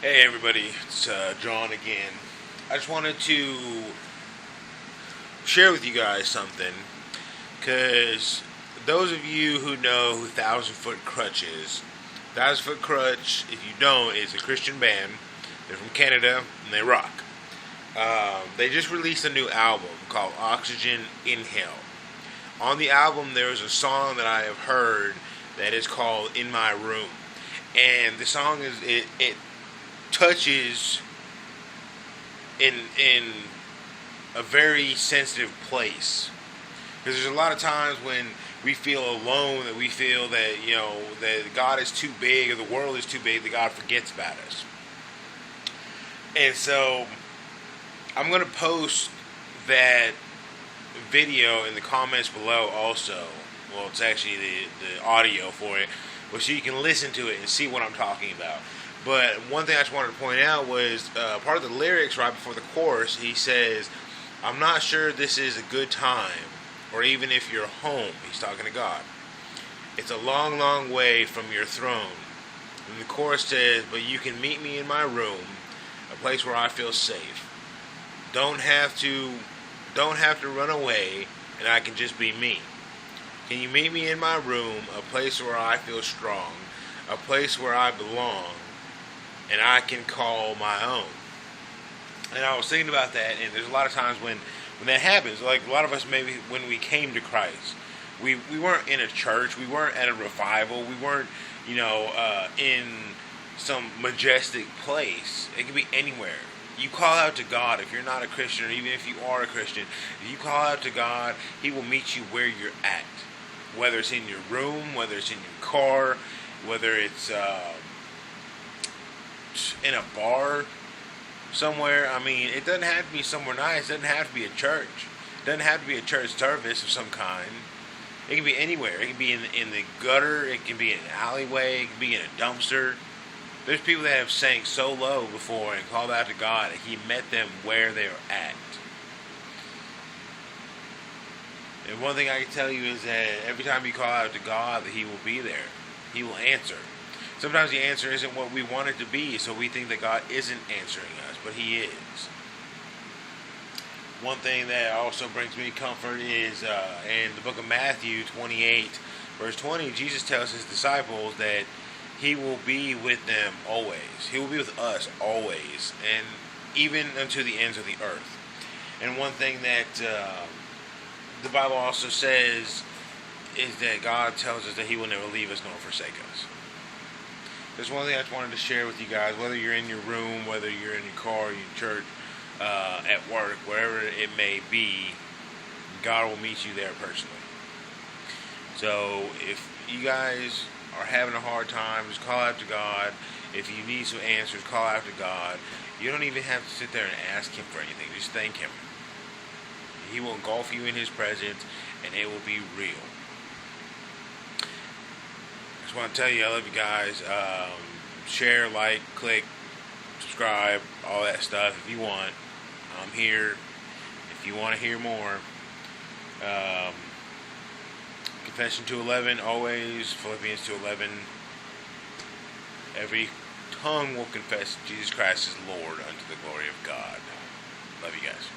Hey everybody, it's John again. I just wanted to share with you guys something, because those of you who know who Thousand Foot Crutch is, Thousand Foot Crutch, if you don't, is a Christian band. They're from Canada and they rock. They just released a new album called Oxygen Inhale. On the album, there's a song that I have heard that is called "In My Room," and the song it touches in a very sensitive place, because there's a lot of times when we feel alone, that we feel that that God is too big or the world is too big, that God forgets about us. And so I'm going to post that video in the comments below also. Well, it's actually the audio for it, but so you can listen to it and see what I'm talking about. But one thing I just wanted to point out was part of the lyrics right before the chorus. He says, "I'm not sure this is a good time, or even if you're home." He's talking to God. "It's a long, long way from your throne." And the chorus says, "But you can meet me in my room, a place where I feel safe. Don't have to, don't have to run away, and I can just be me. Can you meet me in my room, a place where I feel strong, a place where I belong, and I can call my own?" And I was thinking about that, and there's a lot of times when that happens. Like a lot of us, maybe when we came to Christ, we weren't in a church, we weren't at a revival, we weren't, in some majestic place. It could be anywhere. You call out to God if you're not a Christian, or even if you are a Christian. If you call out to God, He will meet you where you're at. Whether it's in your room, whether it's in your car, whether it's in a bar somewhere. I mean, it doesn't have to be somewhere nice. It doesn't have to be a church. It doesn't have to be a church service of some kind. It can be anywhere. It can be in the gutter. It can be in an alleyway. It can be in a dumpster. There's people that have sank so low before and called out to God that He met them where they were at. And one thing I can tell you is that every time you call out to God, that He will be there. He will answer. Sometimes the answer isn't what we want it to be, so we think that God isn't answering us, but He is. One thing that also brings me comfort is in the book of Matthew 28, verse 20, Jesus tells His disciples that He will be with them always. He will be with us always, and even unto the ends of the earth. And one thing that the Bible also says is that God tells us that He will never leave us nor forsake us. There's one thing I just wanted to share with you guys. Whether you're in your room, whether you're in your car, your church, at work, wherever it may be, God will meet you there personally. So if you guys are having a hard time, just call out to God. If you need some answers, call out to God. You don't even have to sit there and ask Him for anything. Just thank Him. He will engulf you in His presence, and it will be real. I just want to tell you, I love you guys. Share, like, click, subscribe, all that stuff if you want. I'm here if you want to hear more. Confession 2:11, always. Philippians 2:11. Every tongue will confess Jesus Christ is Lord unto the glory of God. Love you guys.